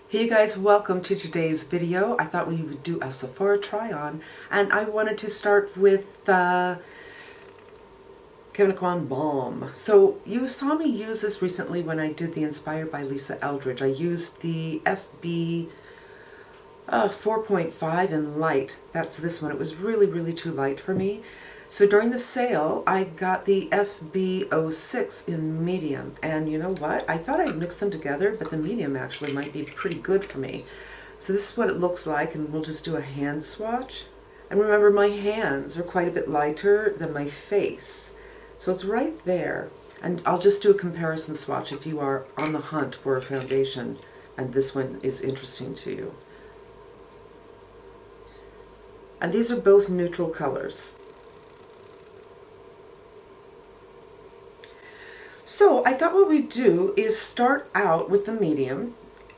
Hey you guys, welcome to today's video. I thought we would do a Sephora try on, and I wanted to start with Kevyn Aucoin Balm. So you saw me use this recently when I did the Inspired by Lisa Eldridge. I used the FB 4.5 in light. That's this one. It was really too light for me. So during the sale, I got the FB06 in medium, and you know what? I thought I'd mix them together, but the medium actually might be pretty good for me. So this is what it looks like, and we'll just do a hand swatch. And remember, my hands are quite a bit lighter than my face, so it's right there. And I'll just do a comparison swatch if you are on the hunt for a foundation, and this one is interesting to you. And these are both neutral colors. So I thought what we'd do is start out with the medium,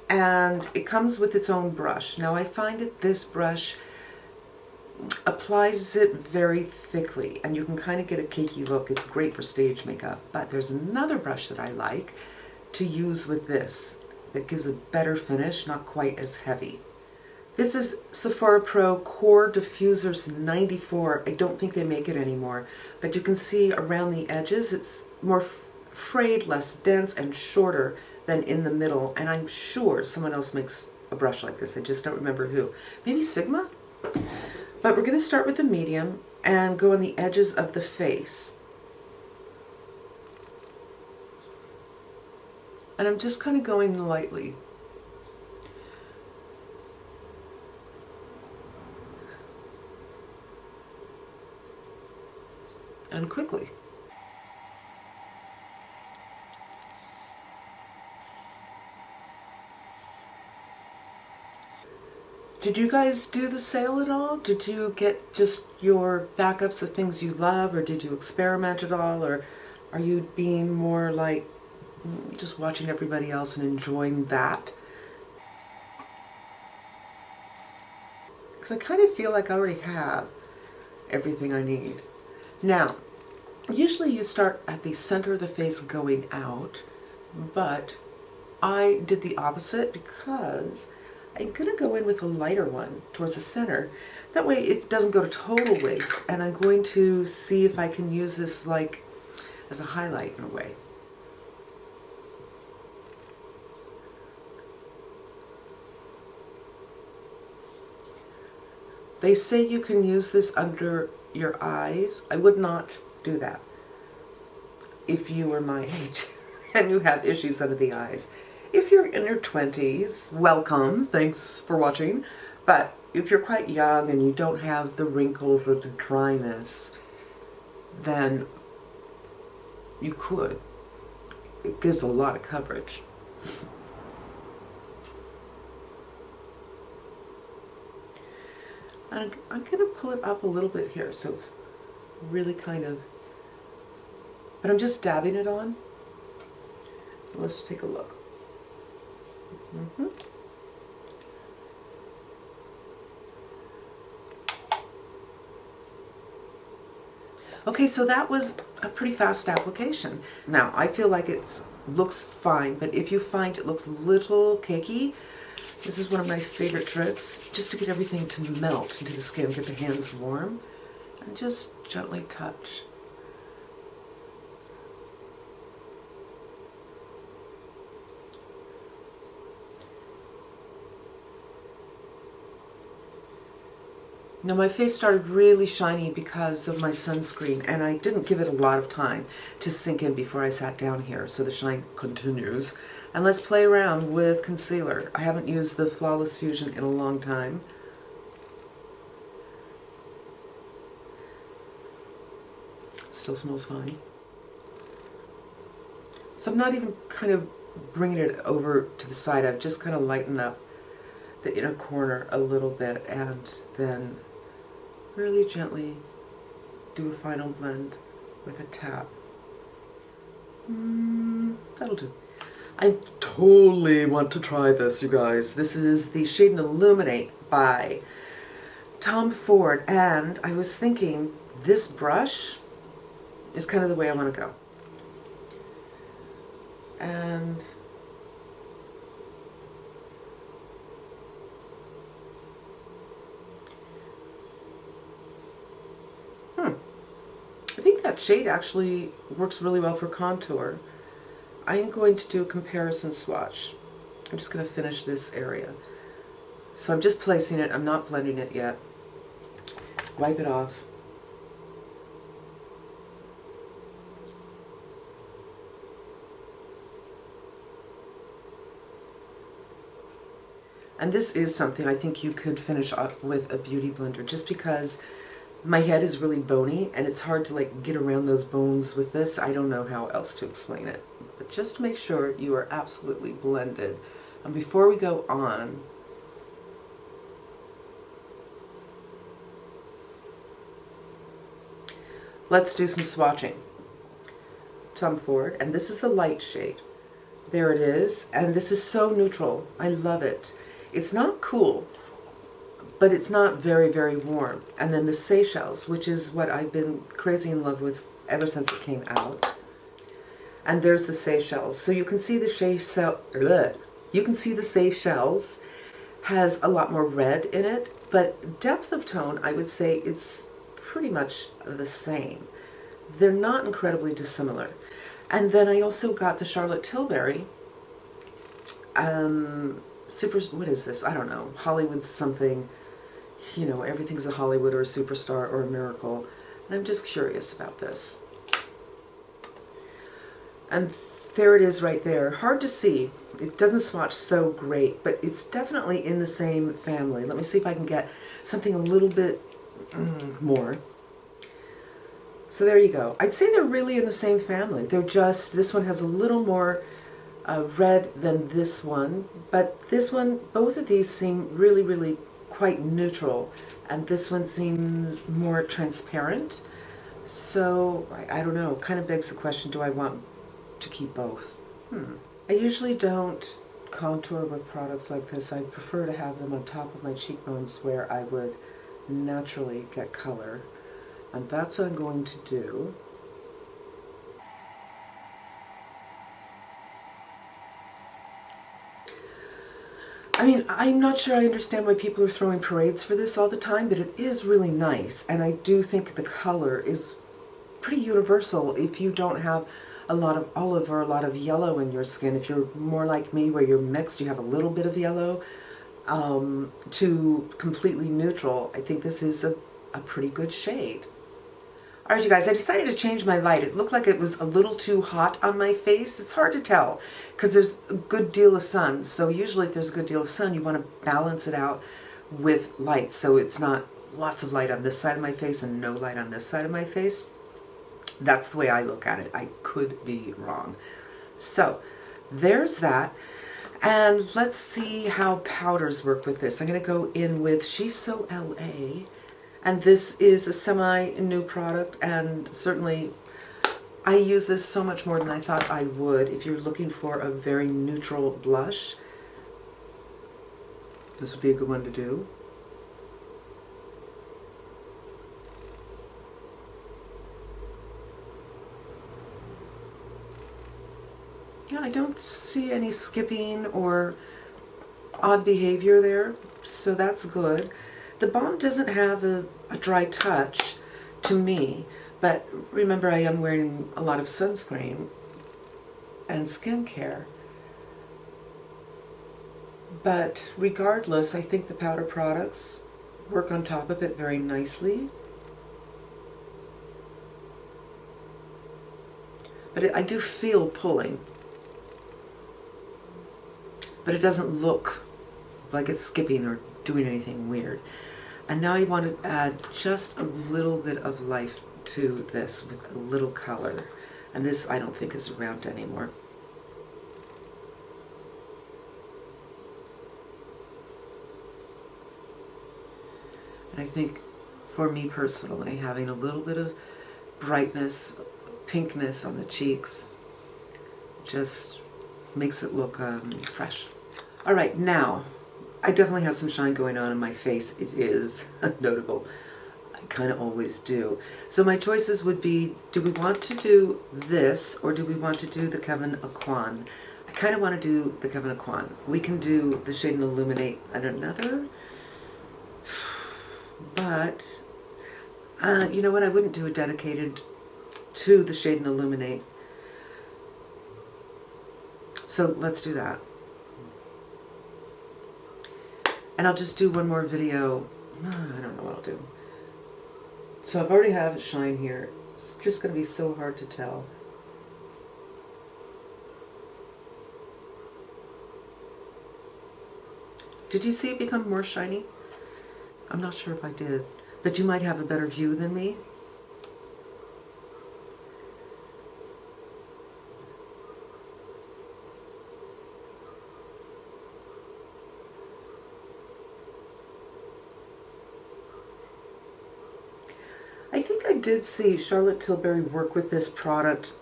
and it comes with its own brush. Now I find that this brush applies it very thickly, and you can kind of get a cakey look. It's great for stage makeup, but there's another brush that I like to use with this that gives a better finish, not quite as heavy. This is Sephora Pro Core Diffusers 94. I don't think they make it anymore, but you can see around the edges it's more frayed, less dense, and shorter than in the middle, and I'm sure someone else makes a brush like this. I just don't remember who. Maybe Sigma? But we're going to start with the medium and go on the edges of the face. And I'm just kind of going lightly. And quickly. Did you guys do the sale at all? Did you get just your backups of things you love, or did you experiment at all, or are you being more like just watching everybody else and enjoying that? Because I kind of feel like I already have everything I need. Now, usually you start at the center of the face going out, but I did the opposite because I'm going to go in with a lighter one towards the center. That way it doesn't go to total waste, and I'm going to see if I can use this like as a highlight in a way. They say you can use this under your eyes. I would not do that if you were my age and you have issues under the eyes. If you're in your 20s, welcome, thanks for watching. But if you're quite young and you don't have the wrinkles or the dryness, then you could. It gives a lot of coverage. And I'm going to pull it up a little bit here so it's really kind of, but I'm just dabbing it on. Let's take a look. Okay, so that was a pretty fast application. Now, I feel like it looks fine, but if you find it looks a little cakey, this is one of my favorite tricks, just to get everything to melt into the skin, get the hands warm, and just gently touch. Now my face started really shiny because of my sunscreen, and I didn't give it a lot of time to sink in before I sat down here, so the shine continues. And let's play around with concealer. I haven't used the Flawless Fusion in a long time. Still smells fine. So I'm not even kind of bringing it over to the side. I've just kind of lightened up the inner corner a little bit, and then really gently do a final blend with a tap. That'll do. I totally want to try this, you guys. This is the shade Illuminate by Tom Ford, and I was thinking this brush is kind of the way I want to go. And that shade actually works really well for contour. I am going to do a comparison swatch. I'm just going to finish this area. So I'm just placing it, I'm not blending it yet. Wipe it off. And this is something I think you could finish up with a beauty blender, just because my head is really bony and it's hard to like get around those bones with this. I don't know how else to explain it. But just make sure you are absolutely blended. And before we go on, let's do some swatching. Tom Ford, and this is the light shade. There it is, and this is so neutral. I love it. It's not cool, but it's not very, very warm. And then the Seychelles, which is what I've been crazy in love with ever since it came out. And there's the Seychelles. So you can see the Seychelles has a lot more red in it, but depth of tone, I would say it's pretty much the same. They're not incredibly dissimilar. And then I also got the Charlotte Tilbury what is this? I don't know. Hollywood something. You know, everything's a Hollywood or a superstar or a miracle. And I'm just curious about this. And there it is right there. Hard to see. It doesn't swatch so great, but it's definitely in the same family. Let me see if I can get something a little bit more. So there you go. I'd say they're really in the same family. They're just, this one has a little more red than this one, but this one, both of these seem really, really quite neutral, and this one seems more transparent. So I don't know, kind of begs the question, do I want to keep both? I usually don't contour with products like this. I prefer to have them on top of my cheekbones where I would naturally get color, and that's what I'm going to do. I mean, I'm not sure I understand why people are throwing parades for this all the time, but it is really nice, and I do think the color is pretty universal if you don't have a lot of olive or a lot of yellow in your skin. If you're more like me where you're mixed, you have a little bit of yellow to completely neutral, I think this is a pretty good shade. All right, you guys, I decided to change my light. It looked like it was a little too hot on my face. It's hard to tell because there's a good deal of sun. So usually if there's a good deal of sun, you want to balance it out with light. So it's not lots of light on this side of my face and no light on this side of my face. That's the way I look at it. I could be wrong. So there's that. And let's see how powders work with this. I'm going to go in with She's So LA. And this is a semi-new product, and certainly I use this so much more than I thought I would. If you're looking for a very neutral blush, this would be a good one to do. Yeah, I don't see any skipping or odd behavior there, so that's good. The balm doesn't have a dry touch to me, but remember I am wearing a lot of sunscreen and skincare. But regardless, I think the powder products work on top of it very nicely. But I do feel pulling. But it doesn't look like it's skipping or doing anything weird. And now I want to add just a little bit of life to this with a little color. And this I don't think is around anymore. And I think for me personally, having a little bit of brightness, pinkness on the cheeks just makes it look fresh. All right, now I definitely have some shine going on in my face. It is notable. I kind of always do. So my choices would be, do we want to do this or do we want to do the Kevyn Aucoin? I kind of want to do the Kevyn Aucoin. We can do the shade in Illuminate and another. But, you know what, I wouldn't do a dedicated to the shade in Illuminate. So let's do that. And I'll just do one more video. I don't know what I'll do. So I've already have a shine here. It's just going to be so hard to tell. Did you see it become more shiny? I'm not sure if I did, but you might have a better view than me. I think I did see Charlotte Tilbury work with this product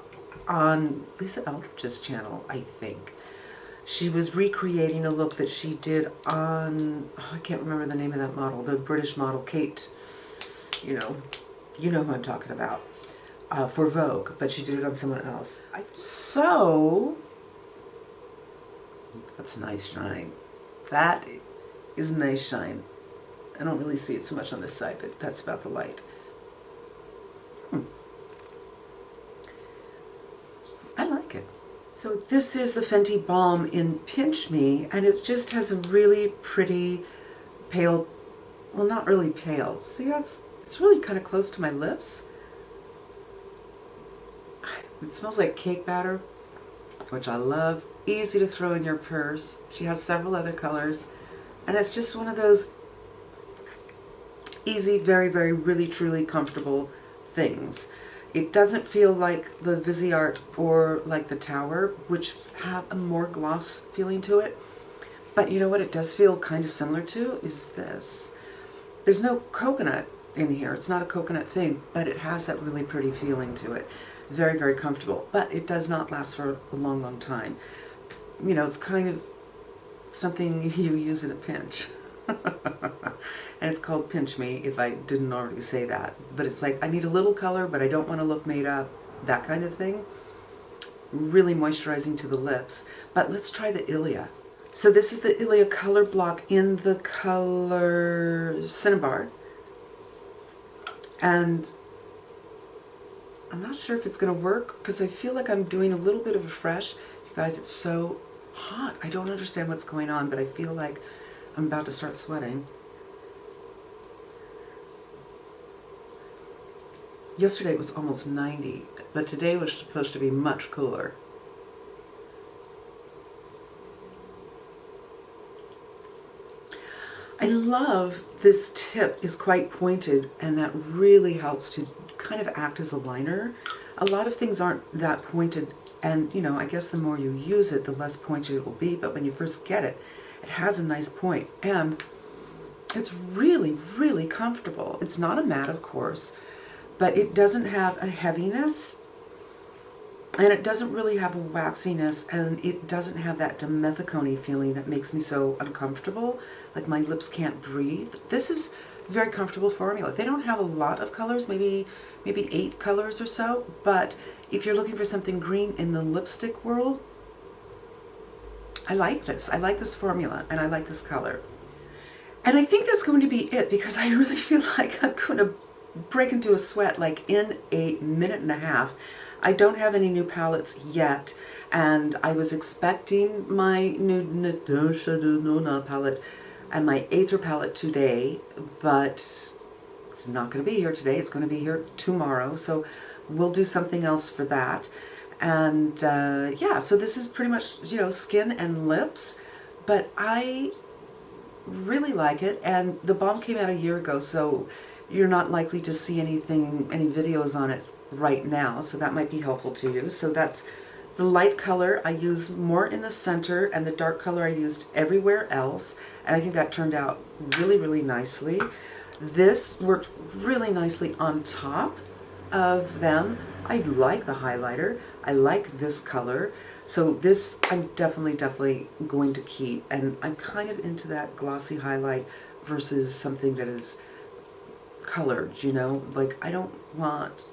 on Lisa Eldridge's channel, I think. She was recreating a look that she did on, oh, I can't remember the name of that model, the British model, Kate, you know who I'm talking about, for Vogue, but she did it on someone else. So, that's nice shine. That is nice shine. I don't really see it so much on this side, but that's about the light. I like it. So this is the Fenty Balm in Pinch Me, and it just has a really pretty pale, well, not really pale. See, it's really kind of close to my lips. It smells like cake batter, which I love. Easy to throw in your purse. She has several other colors, and it's just one of those easy, very, very, really, truly comfortable things. It doesn't feel like the Viseart or like the Tower, which have a more gloss feeling to it. But you know what it does feel kind of similar to is this. There's no coconut in here. It's not a coconut thing, but it has that really pretty feeling to it. Very, very comfortable. But it does not last for a long, long time. You know, it's kind of something you use in a pinch. And it's called Pinch Me, if I didn't already say that. But it's like, I need a little color, but I don't want to look made up. That kind of thing. Really moisturizing to the lips. But let's try the Ilia. So this is the Ilia ColorBlock in the color Cinnabar. And I'm not sure if it's going to work, because I feel like I'm doing a little bit of a fresh. You guys, it's so hot. I don't understand what's going on, but I feel like I'm about to start sweating. Yesterday it was almost 90, but today was supposed to be much cooler. I love this tip is quite pointed, and that really helps to kind of act as a liner. A lot of things aren't that pointed, and you know, I guess the more you use it, the less pointed it will be, but when you first get it, it has a nice point, and it's really, really comfortable. It's not a matte, of course, but it doesn't have a heaviness, and it doesn't really have a waxiness, and it doesn't have that dimethicone feeling that makes me so uncomfortable, like my lips can't breathe. This is a very comfortable formula. They don't have a lot of colors, maybe 8 colors or so, but if you're looking for something green in the lipstick world, I like this. I like this formula, and I like this color. And I think that's going to be it, because I really feel like I'm going to break into a sweat like in a minute and a half. I don't have any new palettes yet, and I was expecting my new Nona palette and my Aether palette today, but it's not going to be here today. It's going to be here tomorrow, so we'll do something else for that. And yeah, so this is pretty much, you know, skin and lips, but I really like it, and the balm came out a year ago, so you're not likely to see any videos on it right now, so that might be helpful to you. So that's the light color I use more in the center, and the dark color I used everywhere else, and I think that turned out really, really nicely. This worked really nicely on top of them. I like the highlighter. I like this color. So this I'm definitely going to keep, and I'm kind of into that glossy highlight versus something that is colored, you know, like I don't want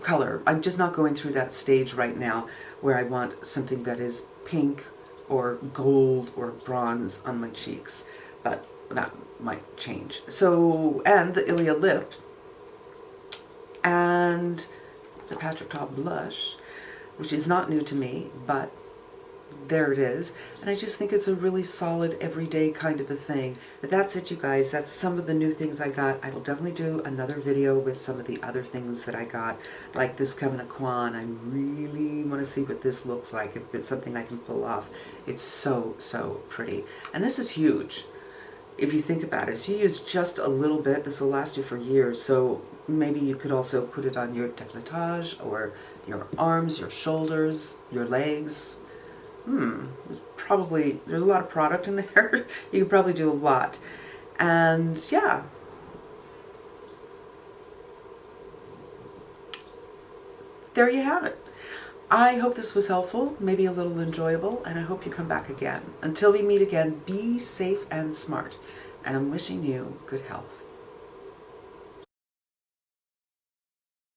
color. I'm just not going through that stage right now where I want something that is pink or gold or bronze on my cheeks, but that might change. So, and the Ilia lip, and the Patrick Ta blush, which is not new to me, but there it is. And I just think it's a really solid everyday kind of a thing. But that's it, you guys. That's some of the new things I got. I will definitely do another video with some of the other things that I got, like this Kevyn Aucoin. I really want to see what this looks like, if it's something I can pull off. It's so, so pretty. And this is huge. If you think about it, if you use just a little bit, this will last you for years. So maybe you could also put it on your décolletage or your arms, your shoulders, your legs. Probably, there's a lot of product in there. You could probably do a lot. And yeah. There you have it. I hope this was helpful, maybe a little enjoyable, and I hope you come back again. Until we meet again, be safe and smart. And I'm wishing you good health.